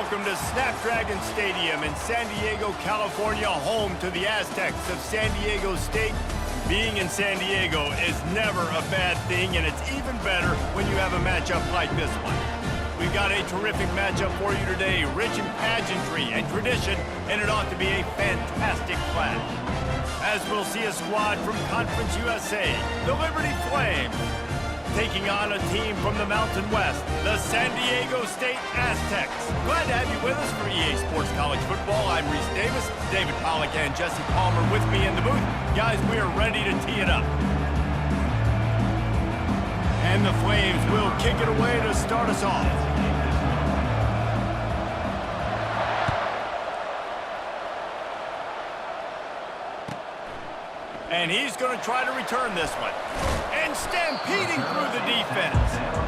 welcome to Snapdragon Stadium in San Diego, California, home to the Aztecs of San Diego State. Being in San Diego is never a bad thing, and it's even better when you have a matchup like this one. We've got a terrific matchup for you today, rich in pageantry and tradition, and it ought to be a fantastic clash. As we'll see a squad from Conference USA, the Liberty Flames, taking on a team from the Mountain West, the San Diego State Aztecs. Glad to have you with us for EA Sports College Football. I'm Reese Davis, David Pollack and Jesse Palmer with me in the booth. Guys, we are ready to tee it up. And the Flames will kick it away to start us off. And he's going to try to return this one. And stampeding through the defense.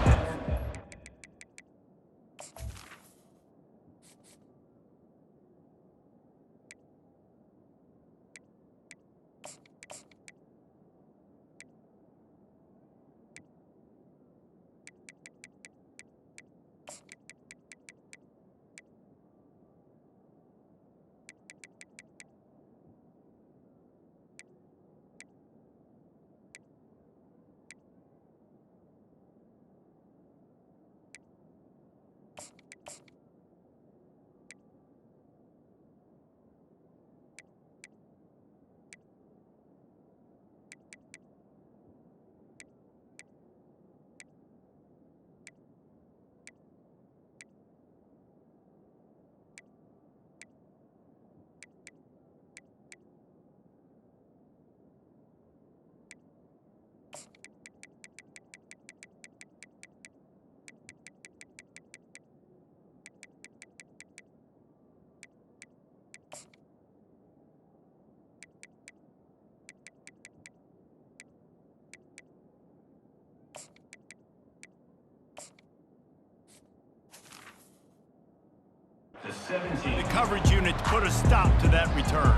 The coverage units put a stop to that return.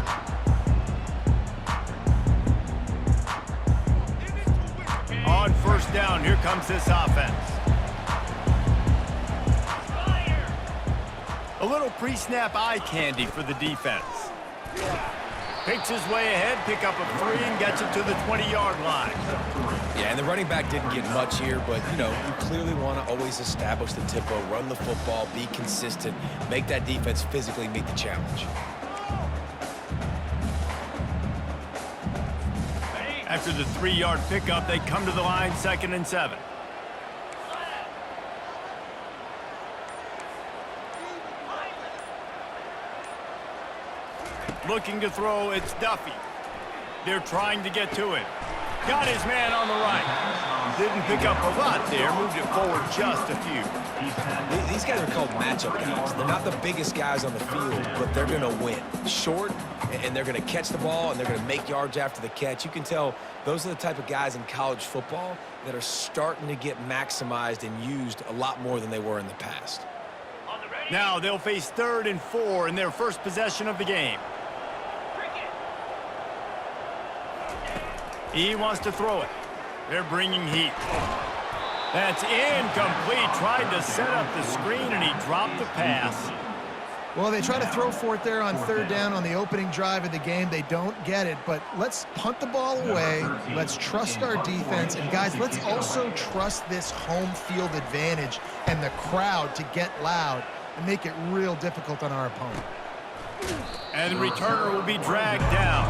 On first down, here comes this offense. A little pre-snap eye candy for the defense. Picks his way ahead, pick up a 3 and gets it to the 20-yard line. Yeah, and the running back didn't get much here, but, you know, you clearly want to always establish the tempo, run the football, be consistent, make that defense physically meet the challenge. After the 3-yard pickup, they come to the line, 2nd and 7. Looking to throw, it's Duffy. They're trying to get to it. Got his man on the right. Didn't pick up a lot there, moved it forward just a few. These guys are called matchup guys. They're not the biggest guys on the field, but they're going to win. Short, and they're going to catch the ball, and they're going to make yards after the catch. You can tell those are the type of guys in college football that are starting to get maximized and used a lot more than they were in the past. Now they'll face 3rd and 4 in their first possession of the game. He wants to throw it. They're bringing heat. That's incomplete. Tried to set up the screen, and he dropped the pass. Well, they try to throw for it there on 3rd down on the opening drive of the game. They don't get it, but let's punt the ball away. Let's trust our defense. And, guys, let's also trust this home field advantage and the crowd to get loud and make it real difficult on our opponent. And the returner will be dragged down.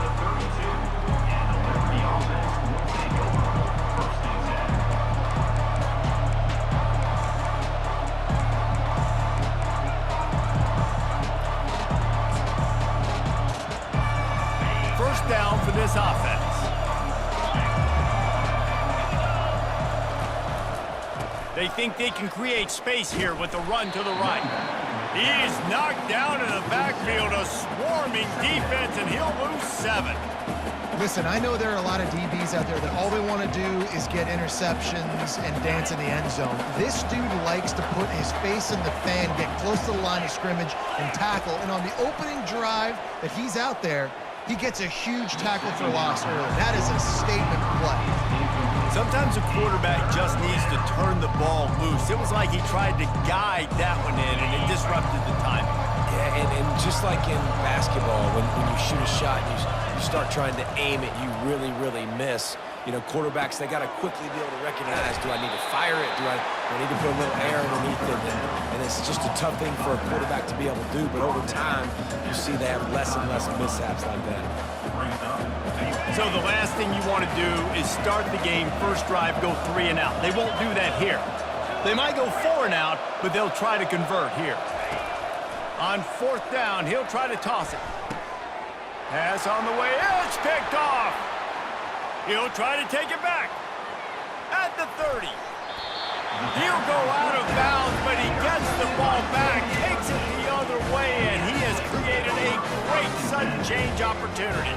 Down for this offense. They think they can create space here with a run to the right. He is knocked down in the backfield, a swarming defense, and he'll lose 7. Listen, I know there are a lot of DBs out there that all they want to do is get interceptions and dance in the end zone. This dude likes to put his face in the fan, get close to the line of scrimmage, and tackle. And on the opening drive that he's out there, he gets a huge tackle for loss early. That is a statement play. Sometimes a quarterback just needs to turn the ball loose. It was like he tried to guide that one in, and it disrupted the timing. Yeah, and just like in basketball, when you shoot a shot and you start trying to aim it, you really miss. You know, quarterbacks, they got to quickly be able to recognize, do I need to fire it? Do I need to put a little air underneath it? And it's just a tough thing for a quarterback to be able to do. But over time, you see they have less and less mishaps like that. So the last thing you want to do is start the game, first drive, go 3 and out. They won't do that here. They might go 4 and out, but they'll try to convert here. On 4th down, he'll try to toss it. Pass on the way, it's picked off. He'll try to take it back. At the 30. He'll go out of bounds, but he gets the ball back, takes it the other way, and he has created a great sudden change opportunity.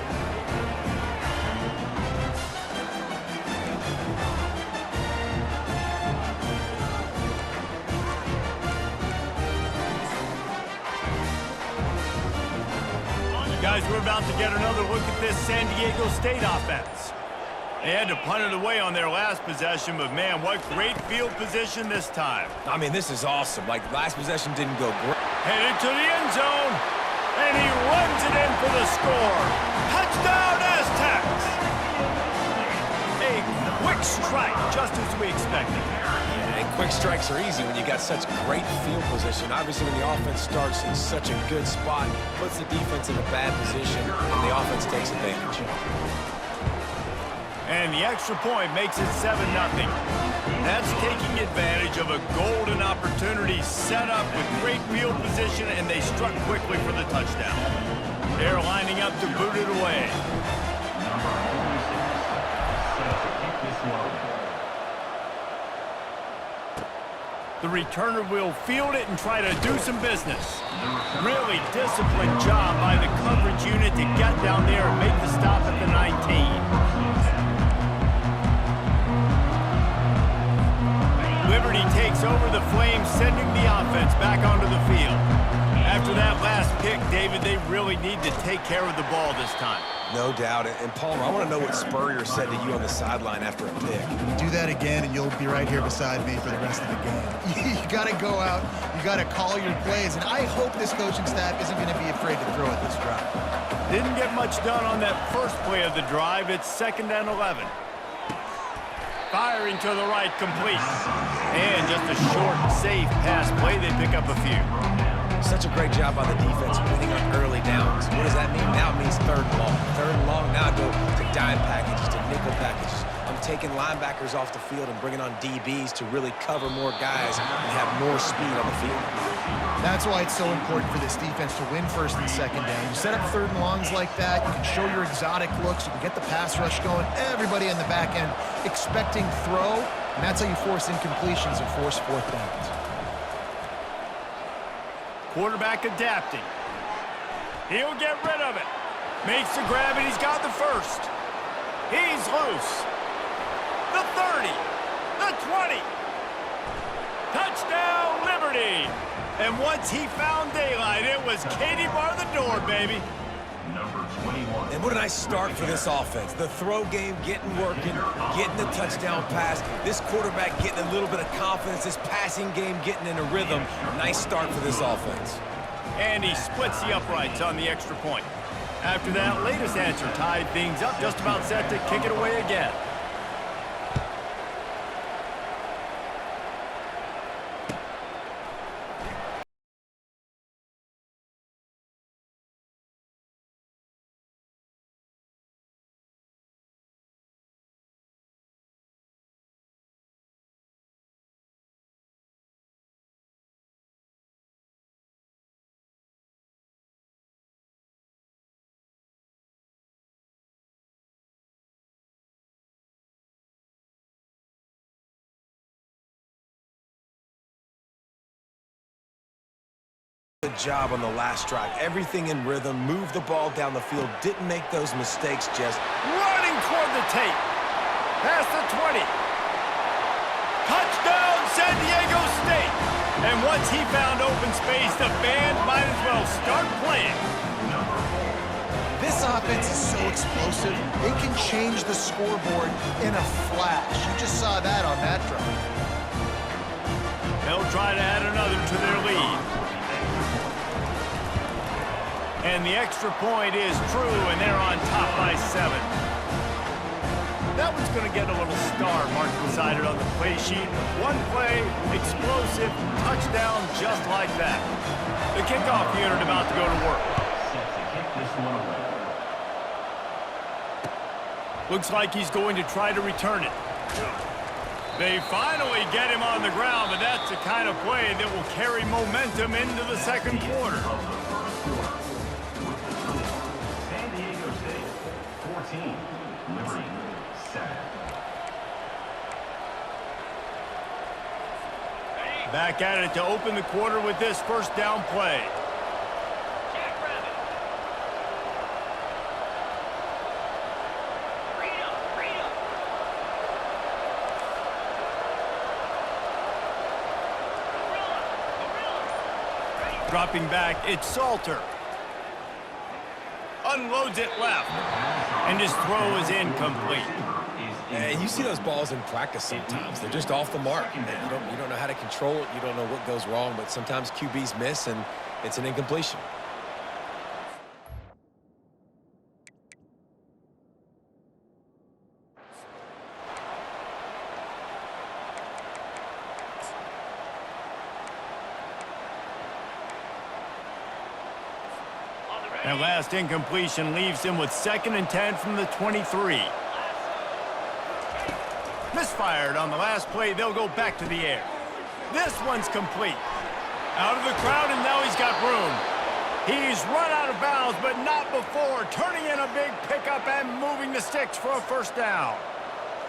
Guys, we're about to get another look at this San Diego State offense. They had to punt it away on their last possession, but man, what great field position this time. I mean, this is awesome. Like, last possession didn't go great. Headed to the end zone, and he runs it in for the score. Touchdown, Aztecs! A quick strike, just as we expected. Yeah, and quick strikes are easy when you got such great field position. Obviously, when the offense starts in such a good spot, puts the defense in a bad position, and the offense takes advantage. And the extra point makes it 7-0. That's taking advantage of a golden opportunity set up with great field position, and they struck quickly for the touchdown. They're lining up to boot it away. The returner will field it and try to do some business. Really disciplined job by the coverage unit to get down there and make the stop at the 19. Liberty takes over the Flames, sending the offense back onto the field. After that last pick, David, they really need to take care of the ball this time. No doubt. And Palmer, I want to know what Spurrier said to you on the sideline after a pick. Do that again, and you'll be right here beside me for the rest of the game. You got to go out. You got to call your plays, and I hope this coaching staff isn't going to be afraid to throw at this drive. Didn't get much done on that first play of the drive. It's 2nd and 11. Firing to the right, complete. And just a short, safe pass play. They pick up a few. Such a great job by the defense winning on early downs. What does that mean? Now it means 3rd and long. 3rd and long, now I go to dime packages, to nickel packages. I'm taking linebackers off the field and bringing on DBs to really cover more guys and have more speed on the field. That's why it's so important for this defense to win 1st and 2nd down. You set up 3rd and longs like that, you can show your exotic looks, you can get the pass rush going, everybody in the back end expecting throw, and that's how you force incompletions and force 4th downs. Quarterback adapting. He'll get rid of it. Makes the grab, and he's got the first. He's loose. The 30. The 20. Touchdown, Liberty. And once he found daylight, it was Katie bar the door, baby. And what a nice start for this offense. The throw game getting working, getting the touchdown pass. This quarterback getting a little bit of confidence. This passing game getting in a rhythm. Nice start for this offense. And he splits the uprights on the extra point. After that latest answer tied things up, just about set to kick it away again. Good job on the last drive. Everything in rhythm, moved the ball down the field, didn't make those mistakes, just running toward the tape. Past the 20. Touchdown, San Diego State. And once he found open space, the band might as well start playing. This offense offense is so explosive, they can change the scoreboard in a flash. You just saw that on that drive. They'll try to add another to their lead. And the extra point is true, and they're on top by 7. That one's going to get a little star marked beside it on the play sheet. One play, explosive, touchdown just like that. The kickoff unit about to go to work. Looks like he's going to try to return it. They finally get him on the ground, but that's the kind of play that will carry momentum into the second quarter. San Diego State, 14, Liberty, 7. Back at it to open the quarter with this first down play. Dropping back, it's Salter. Unloads it left. And his throw is incomplete. And you see those balls in practice sometimes. They're just off the mark. And you don't know how to control it. You don't know what goes wrong. But sometimes QBs miss, and it's an incompletion. That last incompletion leaves him with 2nd and 10 from the 23. Misfired on the last play. They'll go back to the air. This one's complete. Out of the crowd, and now he's got room. He's run out of bounds, but not before turning in a big pickup and moving the sticks for a first down.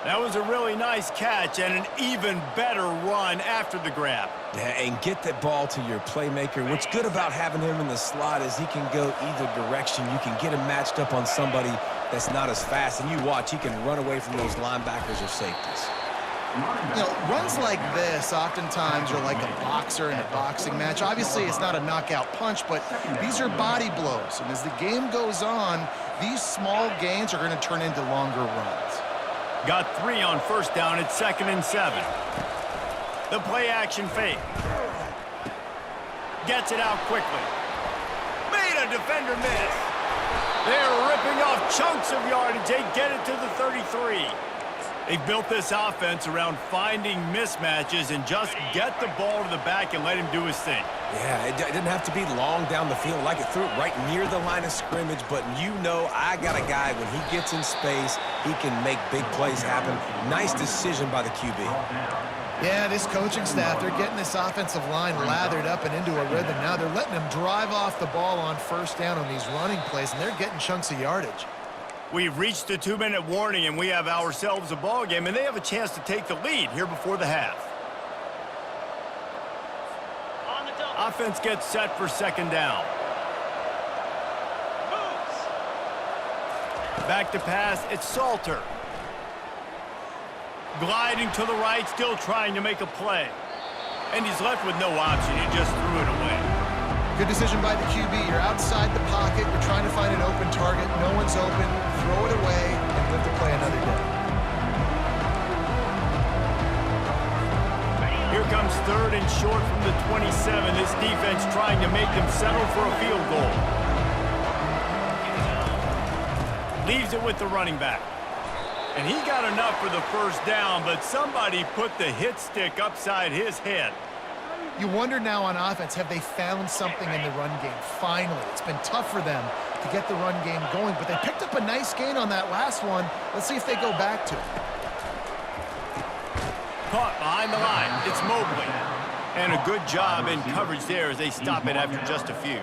That was a really nice catch and an even better run after the grab. Yeah, and get that ball to your playmaker. What's good about having him in the slot is he can go either direction. You can get him matched up on somebody that's not as fast, and you watch, he can run away from those linebackers or safeties. You know, runs like this oftentimes are like a boxer in a boxing match. Obviously, it's not a knockout punch, but these are body blows. And as the game goes on, these small gains are going to turn into longer runs. Got 3 on first down. It's 2nd and 7. The play action fake. Gets it out quickly. Made a defender miss. They're ripping off chunks of yardage. They get it to the 33. They've built this offense around finding mismatches and just get the ball to the back and let him do his thing. Yeah, it didn't have to be long down the field. Like it threw it right near the line of scrimmage, but you know I got a guy, when he gets in space, he can make big plays happen. Nice decision by the QB. Yeah, this coaching staff, they're getting this offensive line lathered up and into a rhythm. Now they're letting them drive off the ball on first down on these running plays, and they're getting chunks of yardage. We've reached the 2-minute warning, and we have ourselves a ball game, and they have a chance to take the lead here before the half. Offense gets set for 2nd down. Back to pass, it's Salter. Gliding to the right, still trying to make a play. And he's left with no option. He just threw it away. Good decision by the QB. You're outside the pocket. You're trying to find an open target. No one's open. Throw it away and live to play another day. Here comes 3rd and short from the 27. This defense trying to make them settle for a field goal. Leaves it with the running back. And he got enough for the first down, but somebody put the hit stick upside his head. You wonder now on offense, have they found something in the run game? Finally, it's been tough for them to get the run game going, but they picked up a nice gain on that last one. Let's see if they go back to it. Caught behind the line. It's Mobley. And a good job in coverage there as they stop it after just a few.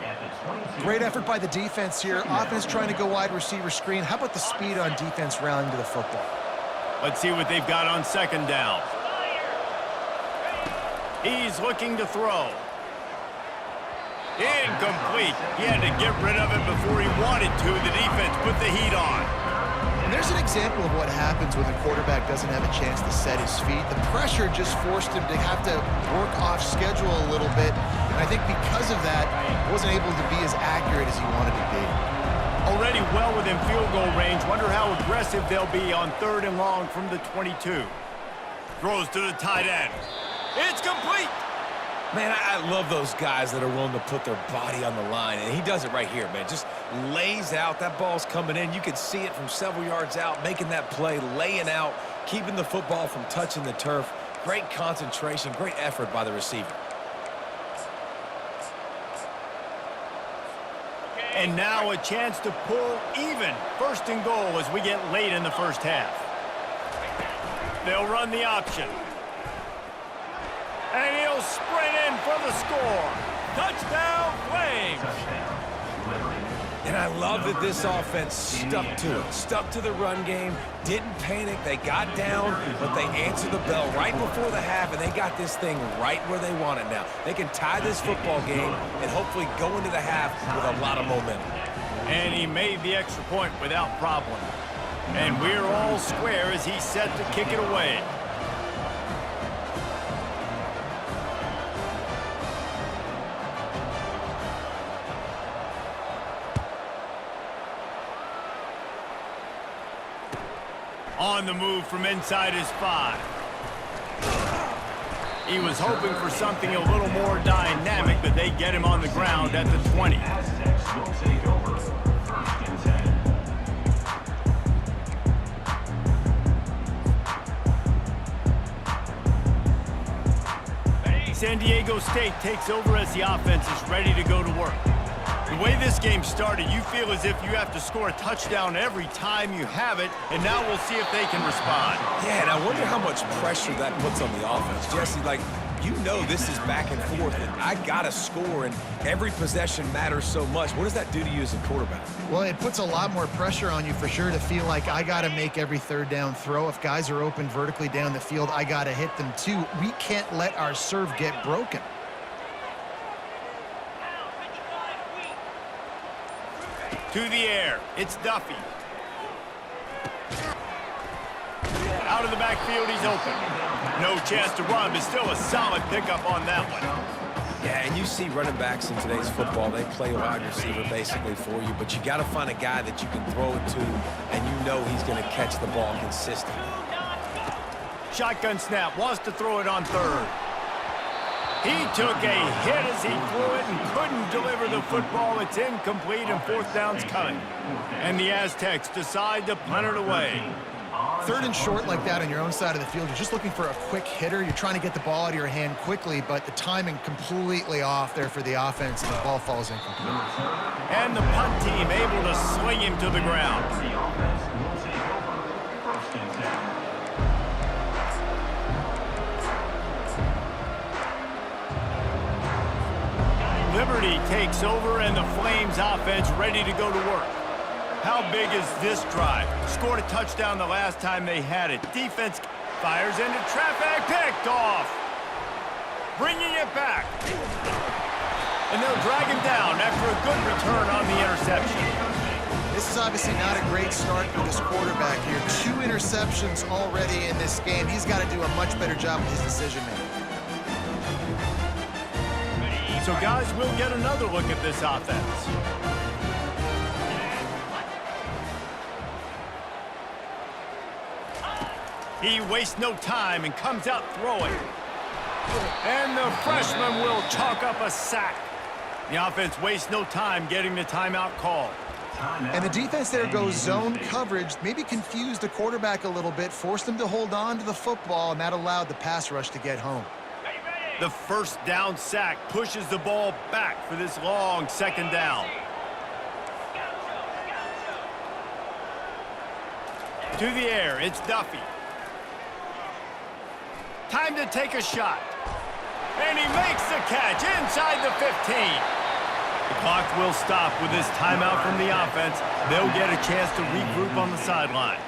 Great effort by the defense here. Offense trying to go wide receiver screen. How about the speed on defense rallying to the football? Let's see what they've got on 2nd down. He's looking to throw. Incomplete. He had to get rid of it before he wanted to. The defense put the heat on. And there's an example of what happens when the quarterback doesn't have a chance to set his feet. The pressure just forced him to have to work off schedule a little bit. And I think because of that, he wasn't able to be as accurate as he wanted to be. Already well within field goal range. Wonder how aggressive they'll be on 3rd and long from the 22. Throws to the tight end. It's complete. Man, I love those guys that are willing to put their body on the line, and he does it right here, man. Just lays out. That ball's coming in. You can see it from several yards out, making that play, laying out, keeping the football from touching the turf. Great concentration, great effort by the receiver. And now a chance to pull even. 1st and goal as we get late in the first half. They'll run the option. And he'll sprint in for the score. Touchdown, Flames. And I love that this offense stuck to it. Stuck to the run game, didn't panic. They got down, but they answered the bell right before the half, and they got this thing right where they want it now. They can tie this football game and hopefully go into the half with a lot of momentum. And he made the extra point without problem. And we're all square as he's set to kick it away. On the move from inside his 5. He was hoping for something a little more dynamic, but they get him on the ground at the 20. Aztecs will take over 1st and 10. San Diego State takes over as the offense is ready to go to work. The way this game started, you feel as if you have to score a touchdown every time you have it, and now we'll see if they can respond. Yeah, and I wonder how much pressure that puts on the offense. Jesse, like, you know this is back and forth, and I got to score, and every possession matters so much. What does that do to you as a quarterback? Well, it puts a lot more pressure on you for sure to feel like I got to make every 3rd down throw. If guys are open vertically down the field, I got to hit them too. We can't let our serve get broken. To the air, it's Duffy. Out of the backfield, he's open. No chance to run, but still a solid pickup on that one. Yeah, and you see running backs in today's football, they play a wide receiver basically for you, but you got to find a guy that you can throw it to, and you know he's going to catch the ball consistently. Shotgun snap, wants to throw it on 3rd. He took a hit as he threw it and couldn't deliver the football. It's incomplete and 4th down's coming. And the Aztecs decide to punt it away. 3rd and short like that on your own side of the field, you're just looking for a quick hitter. You're trying to get the ball out of your hand quickly, but the timing completely off there for the offense, and the ball falls incomplete. And the punt team able to swing him to the ground. The offense will take over 1st and 10. Liberty takes over, and the Flames offense ready to go to work. How big is this drive? Scored a touchdown the last time they had it. Defense fires into traffic, picked off. Bringing it back. And they'll drag him down after a good return on the interception. This is obviously not a great start for this quarterback here. 2 interceptions already in this game. He's got to do a much better job with his decision-making. So, guys, we'll get another look at this offense. He wastes no time and comes out throwing. And the freshman will chalk up a sack. The offense wastes no time getting the timeout called. And the defense there goes zone coverage, maybe confused the quarterback a little bit, forced him to hold on to the football, and that allowed the pass rush to get home. The 1st down sack pushes the ball back for this long 2nd down. To the air, it's Duffy. Time to take a shot. And he makes the catch inside the 15. The clock will stop with this timeout from the offense. They'll get a chance to regroup on the sideline.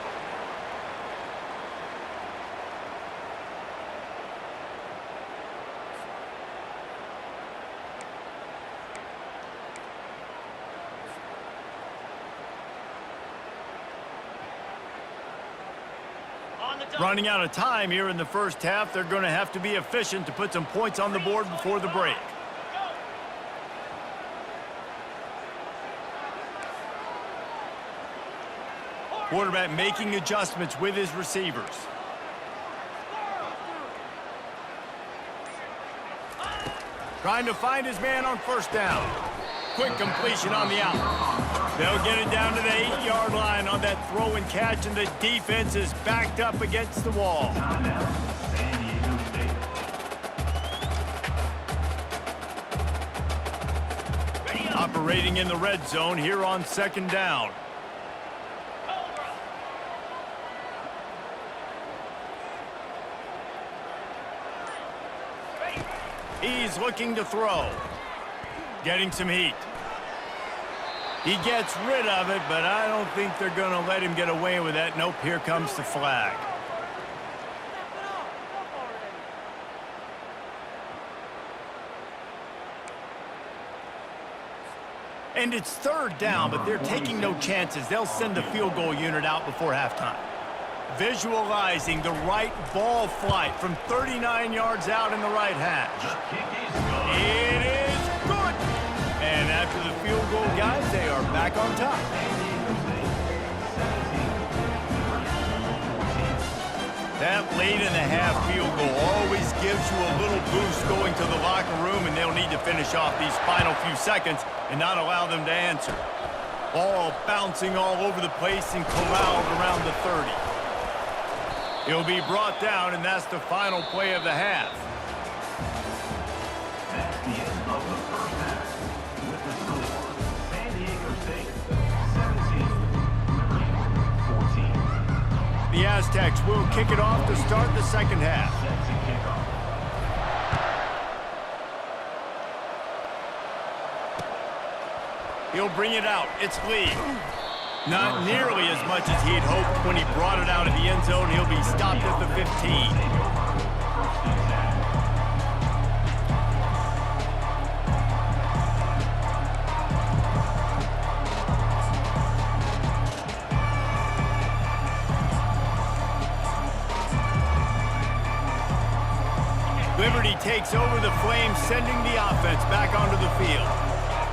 Running out of time here in the first half. They're going to have to be efficient to put some points on the board before the break. Quarterback making adjustments with his receivers. Trying to find his man on first down. Quick completion on the out. They'll get it down to the 8-yard line on that throw and catch, and the defense is backed up against the wall. Timeout, San Diego State. Operating in the red zone here on second down. He's looking to throw. Getting some heat. He gets rid of it, but I don't think they're going to let him get away with that. Nope, here comes the flag. And it's third down, but they're taking no chances. They'll send the field goal unit out before halftime. Visualizing the right ball flight from 39 yards out in the right hash. It is good. And after the field goal, guys, they are back on top. That late in the half field goal always gives you a little boost going to the locker room, and they'll need to finish off these final few seconds and not allow them to answer. Ball bouncing all over the place and corralled around the 30. He'll be brought down, and that's the final play of the half. That's the end of the first half. With the score, San Diego State 17, 14. The Aztecs will kick it off to start the second half. Set to kick off. He'll bring it out. It's Lee. Not nearly as much as he'd hoped when he brought it out of the end zone. He'll be stopped at the 15. Liberty takes over the Flames, sending the offense back onto the field.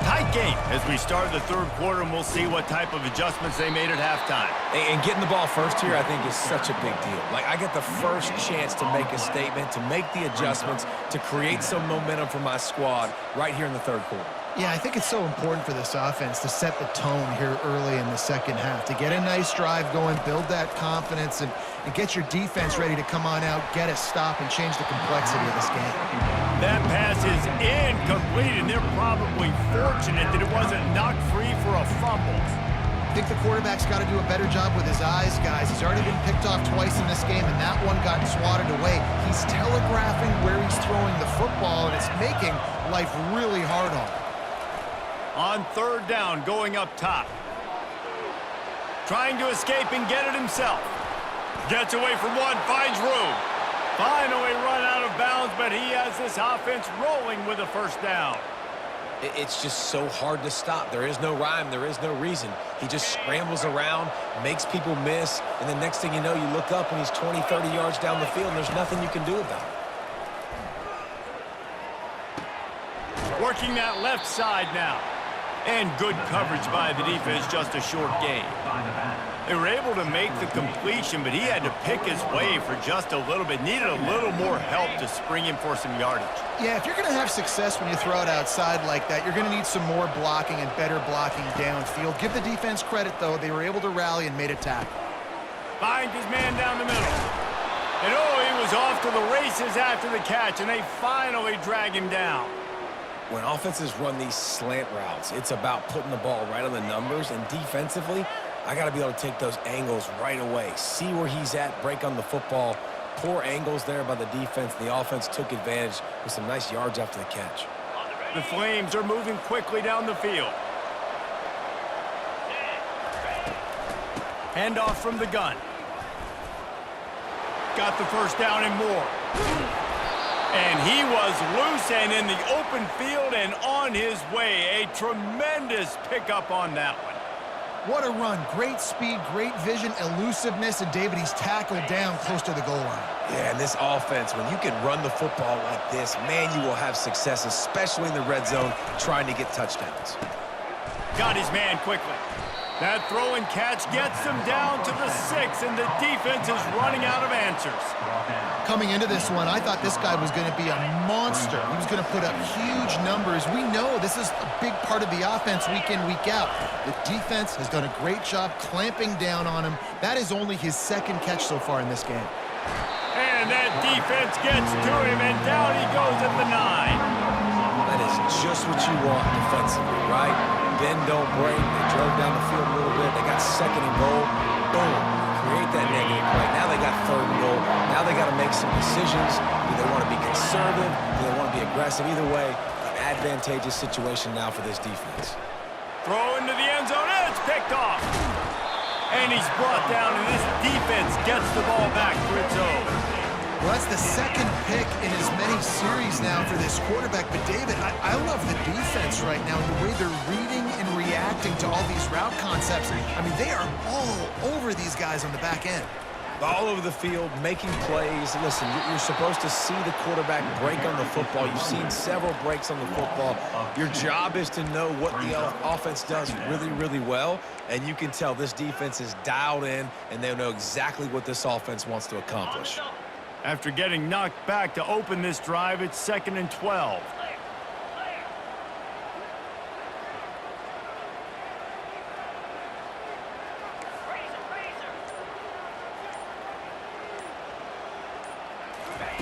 Tight game as we start the third quarter, and we'll see what type of adjustments they made at halftime. And getting the ball first here, I think, is such a big deal. Like, I get the first chance to make a statement, to make the adjustments, to create some momentum for my squad right here in the third quarter. Yeah, I think it's so important for this offense to set the tone here early in the second half, to get a nice drive going, build that confidence, and get your defense ready to come on out, get a stop, and change the complexity of this game. That pass is incomplete, and they're probably fortunate that it wasn't knocked free for a fumble. I think the quarterback's got to do a better job with his eyes, guys. He's already been picked off twice in this game, and that one got swatted away. He's telegraphing where he's throwing the football, and it's making life really hard on him. On third down, going up top. Trying to escape and get it himself. Gets away from one, finds room. Finally run out of bounds, but he has this offense rolling with a first down. It's just so hard to stop. There is no rhyme. There is no reason. He just scrambles around, makes people miss, and the next thing you know, you look up and he's 20, 30 yards down the field, and there's nothing you can do about it. Working that left side now. And good coverage by the defense, just a short gain. They were able to make the completion, but he had to pick his way for just a little bit. Needed a little more help to spring him for some yardage. Yeah, if you're going to have success when you throw it outside like that, you're going to need some more blocking and better blocking downfield. Give the defense credit, though. They were able to rally and made a tackle. Finds his man down the middle. And he was off to the races after the catch, and they finally drag him down. When offenses run these slant routes, it's about putting the ball right on the numbers, and defensively, I got to be able to take those angles right away. See where he's at, break on the football. Poor angles there by the defense. The offense took advantage with some nice yards after the catch. The Flames are moving quickly down the field. Handoff from the gun. Got the first down and more. And he was loose and in the open field and on his way. A tremendous pickup on that one. What a run. Great speed, great vision, elusiveness, and David, he's tackled down close to the goal line. Yeah, and this offense, when you can run the football like this, man, you will have success, especially in the red zone, trying to get touchdowns. Got his man quickly. That throw and catch gets them down to the 6, and the defense is running out of answers. Coming into this one, I thought this guy was going to be a monster. He was going to put up huge numbers. We know this is a big part of the offense week in, week out. The defense has done a great job clamping down on him. That is only his second catch so far in this game. And that defense gets to him, and down he goes at the 9. That is just what you want defensively, right? Bend, don't break. They drove down the field a little bit. They got 2nd and goal. Boom. Create that negative play. Now they got 3rd and goal. Now they got to make some decisions. Do they want to be conservative? Do they want to be aggressive? Either way, an advantageous situation now for this defense. Throw into the end zone, and it's picked off. And he's brought down, and this defense gets the ball back for its own. Well, that's the 2nd pick in as many series now for this quarterback. But, David, I love the defense right now, the way they're reading and reacting to all these route concepts. I mean, they are all over these guys on the back end. All over the field, making plays. Listen, you're supposed to see the quarterback break on the football. You've seen several breaks on the football. Your job is to know what the offense does really, really well, and you can tell this defense is dialed in, and they know exactly what this offense wants to accomplish. After getting knocked back to open this drive, it's 2nd and 12.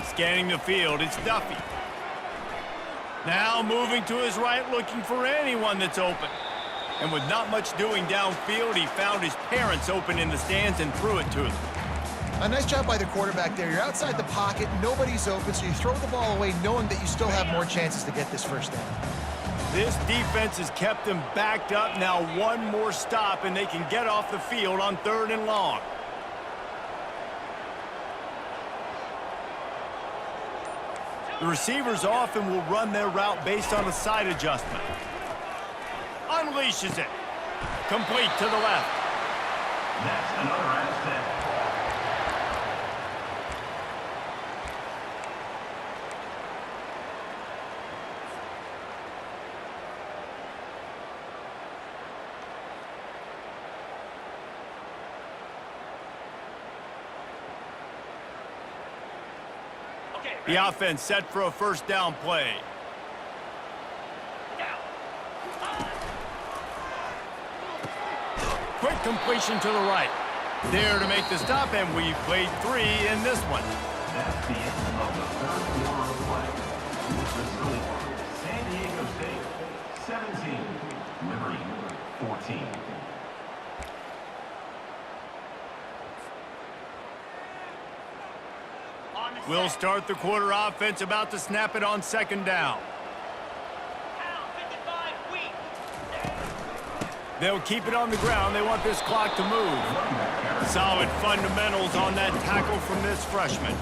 Scanning the field, it's Duffy. Now moving to his right, looking for anyone that's open. And with not much doing downfield, he found his parents open in the stands and threw it to them. A nice job by the quarterback there. You're outside the pocket, nobody's open, so you throw the ball away knowing that you still have more chances to get this first down. This defense has kept them backed up. Now one more stop, and they can get off the field on 3rd and long. The receivers often will run their route based on a side adjustment. Unleashes it. Complete to the left. That's another Aztec. The offense set for a first down play. Quick completion to the right. There to make the stop, and we've played 3 in this one. That's the end of the 3rd quarter of play. With the score, San Diego State 17, Liberty 14. We'll start the quarter offense, about to snap it on 2nd down. They'll keep it on the ground. They want this clock to move. Solid fundamentals on that tackle from this freshman.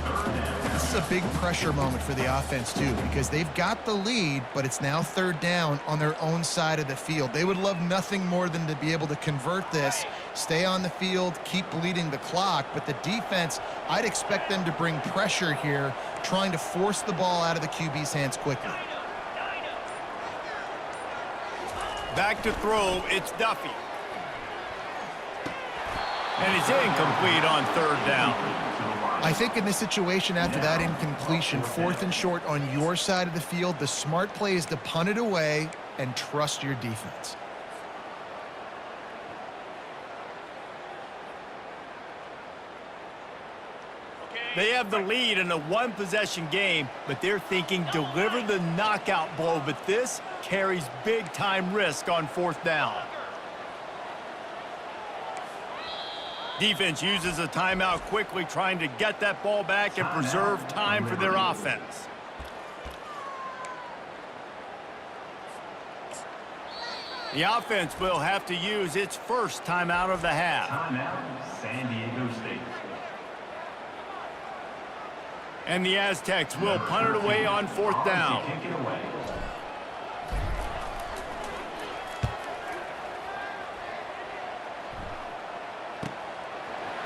This is a big pressure moment for the offense, too, because they've got the lead, but it's now 3rd down on their own side of the field. They would love nothing more than to be able to convert this, stay on the field, keep bleeding the clock. But the defense, I'd expect them to bring pressure here, trying to force the ball out of the QB's hands quickly. Back to throw, it's Duffy. And it's incomplete on 3rd down. I think in this situation, after that incompletion, 4th and short on your side of the field, the smart play is to punt it away and trust your defense. They have the lead in a 1-possession game, but they're thinking deliver the knockout blow, but this carries big-time risk on 4th down. Defense uses a timeout quickly, trying to get that ball back and preserve time for their offense. The offense will have to use its first timeout of the half. Timeout, San Diego State. And the Aztecs will punt it away on 4th down. Kick it away.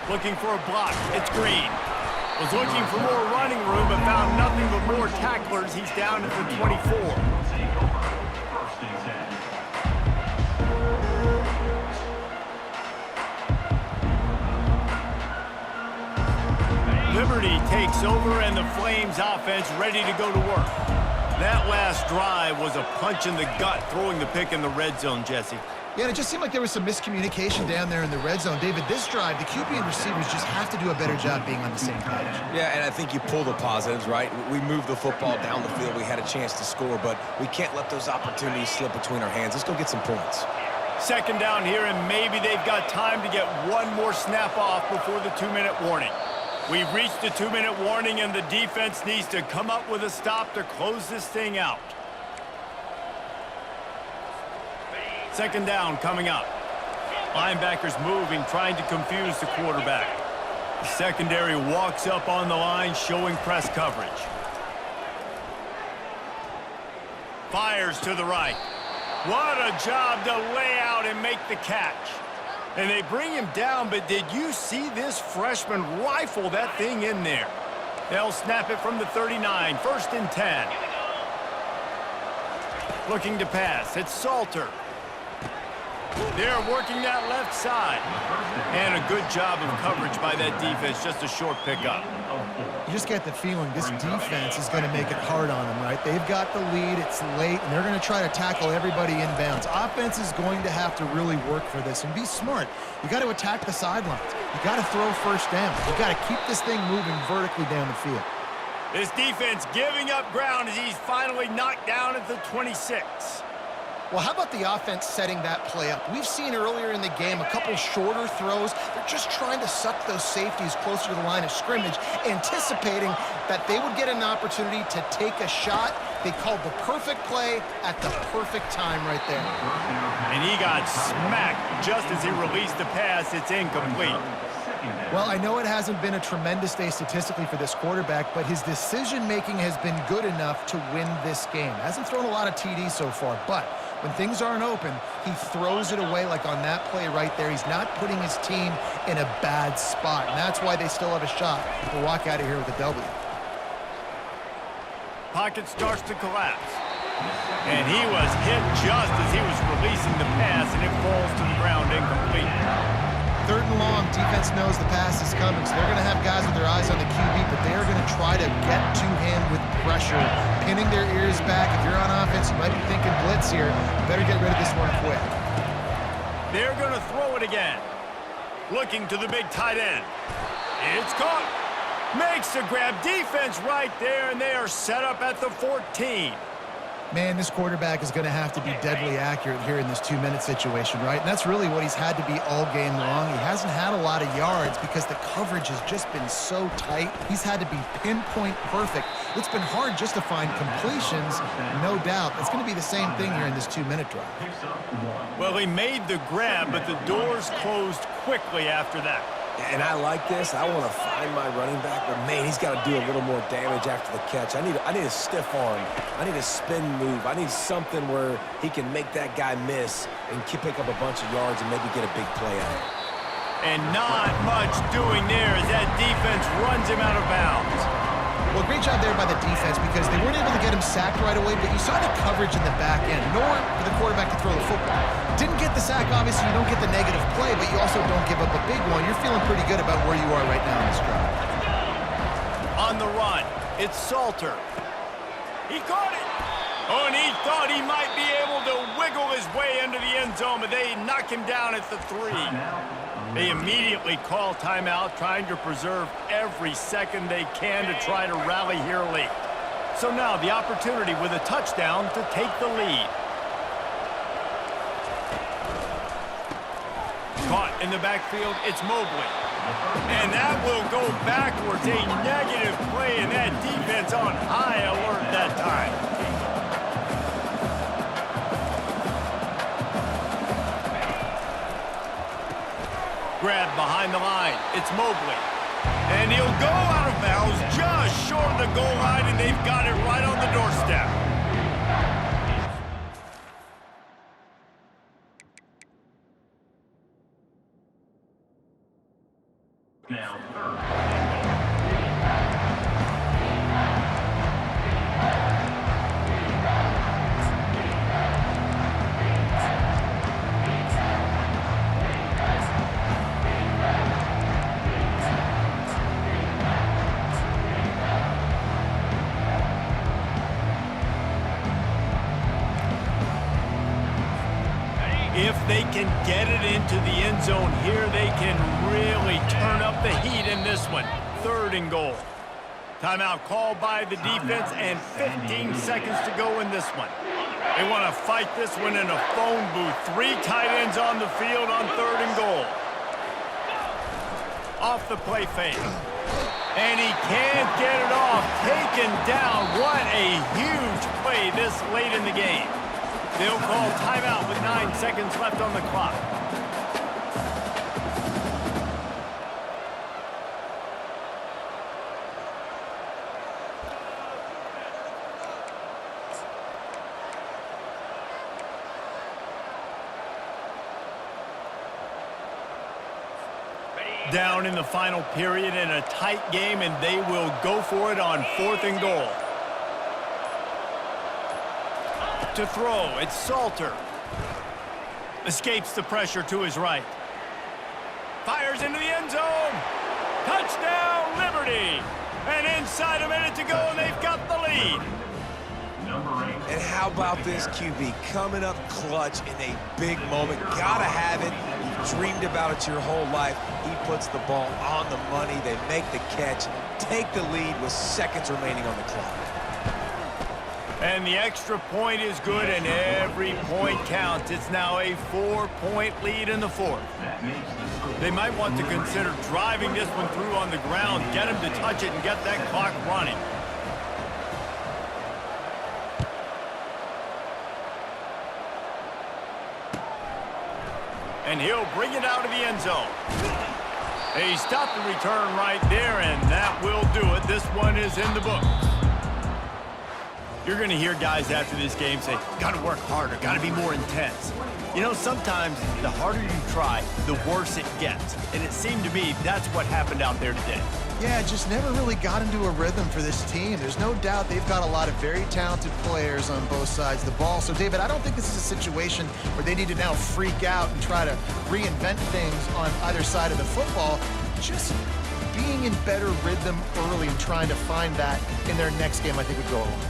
Looking for a block. It's Green. Was looking for more running room, but found nothing but more tacklers. He's down at the 24. Take over. 1st and 10. Liberty takes over and the Flames offense ready to go to work. That last drive was a punch in the gut, throwing the pick in the red zone, Jesse. Yeah, and it just seemed like there was some miscommunication down there in the red zone. David, this drive, the QB and receivers just have to do a better job being on the same page. Yeah, and I think you pull the positives, right? We moved the football down the field. We had a chance to score, but we can't let those opportunities slip between our hands. Let's go get some points. Second down here, and maybe they've got time to get one more snap off before the 2-minute warning. We've reached the 2-minute warning, and the defense needs to come up with a stop to close this thing out. Second down coming up. Linebackers moving, trying to confuse the quarterback. The secondary walks up on the line, showing press coverage. Fires to the right. What a job to lay out and make the catch. And they bring him down, but did you see this freshman rifle that thing in there? They'll snap it from the 39, 1st and 10. Looking to pass, it's Salter. They're working that left side. And a good job of coverage by that defense, just a short pickup. You just get the feeling this defense is going to make it hard on them, right? They've got the lead, it's late, and they're going to try to tackle everybody inbounds. Offense is going to have to really work for this and be smart. You got to attack the sidelines. You got to throw first down. You got to keep this thing moving vertically down the field. This defense giving up ground as he's finally knocked down at the 26. Well, how about the offense setting that play up? We've seen earlier in the game a couple shorter throws. They're just trying to suck those safeties closer to the line of scrimmage, anticipating that they would get an opportunity to take a shot. They called the perfect play at the perfect time right there. And he got smacked just as he released the pass. It's incomplete. Well, I know it hasn't been a tremendous day statistically for this quarterback, but his decision-making has been good enough to win this game. Hasn't thrown a lot of TDs so far, but when things aren't open, he throws it away like on that play right there. He's not putting his team in a bad spot, and that's why they still have a shot to walk out of here with a W. Pocket starts to collapse. And he was hit just as he was releasing the pass, and it falls to the ground incomplete. 3rd and long, defense knows the pass is coming, so they're going to have guys with their eyes on the QB, but they're going to try to get to him with pressure, pinning their ears back. If you're on offense, you might be thinking blitz here. You better get rid of this one quick. They're going to throw it again. Looking to the big tight end. It's caught. Makes the grab. Defense right there, and they are set up at the 14. Man, this quarterback is going to have to be deadly accurate here in this 2-minute situation, right? And that's really what he's had to be all game long. He hasn't had a lot of yards because the coverage has just been so tight. He's had to be pinpoint perfect. It's been hard just to find completions, no doubt. It's going to be the same thing here in this 2-minute drive. Well, he made the grab, but the doors closed quickly after that. And I like this. I want to find my running back, but man, he's got to do a little more damage after the catch. I need a stiff arm. I need a spin move. I need something where he can make that guy miss and pick up a bunch of yards and maybe get a big play out of it. And not much doing there as that defense runs him out of bounds. Well, great job there by the defense because they weren't able to get him sacked right away, but you saw the coverage in the back end, nor for the quarterback to throw the football. Didn't get the sack, obviously you don't get the negative play, but you also don't give up a big one. You're feeling pretty good about where you are right now in this drive. On the run, it's Salter. He caught it. Oh, and he thought he might be able to wiggle his way into the end zone, but they knock him down at the 3. They immediately call timeout, trying to preserve every second they can to try to rally here late. So now the opportunity with a touchdown to take the lead. Caught in the backfield, it's Mobley. And that will go backwards, a negative play, and that defense on high alert that time. Grab behind the line. It's Mobley. And he'll go out of bounds just short of the goal line, and they've got it right on the doorstep. Now, can get it into the end zone here, they can really turn up the heat in this one. 3rd and goal. Timeout called by the defense and 15 seconds to go in this one. They want to fight this one in a phone booth. 3 tight ends on the field on 3rd and goal. Off the play fake. And he can't get it off. Taken down. What a huge play this late in the game. They'll call timeout with 9 seconds left on the clock. Down in the final period in a tight game, and they will go for it on 4th and goal. To throw, it's Salter. Escapes the pressure to his right. Fires into the end zone. Touchdown, Liberty. And inside a minute to go, and they've got the lead. And how about this QB coming up clutch in a big moment? Gotta have it. You've dreamed about it your whole life. He puts the ball on the money. They make the catch, take the lead with seconds remaining on the clock. And the extra point is good, and every point counts. It's now a 4-point lead in the 4th. They might want to consider driving this one through on the ground, get him to touch it, and get that clock running. And he'll bring it out of the end zone. He stopped the return right there, and that will do it. This one is in the books. You're going to hear guys after this game say, got to work harder, got to be more intense. You know, sometimes the harder you try, the worse it gets. And it seemed to me that's what happened out there today. Yeah, just never really got into a rhythm for this team. There's no doubt they've got a lot of very talented players on both sides of the ball. So, David, I don't think this is a situation where they need to now freak out and try to reinvent things on either side of the football. Just being in better rhythm early and trying to find that in their next game, I think, would go a long way.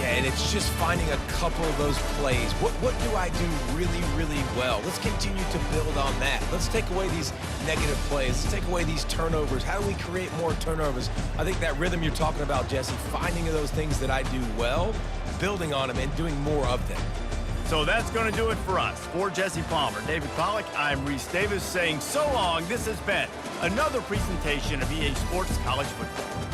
Yeah, and it's just finding a couple of those plays. What do I do really, really well? Let's continue to build on that. Let's take away these negative plays. Let's take away these turnovers. How do we create more turnovers? I think that rhythm you're talking about, Jesse, finding those things that I do well, building on them, and doing more of them. So that's going to do it for us. For Jesse Palmer, David Pollack, I'm Reese Davis saying so long. This has been another presentation of EA Sports College Football.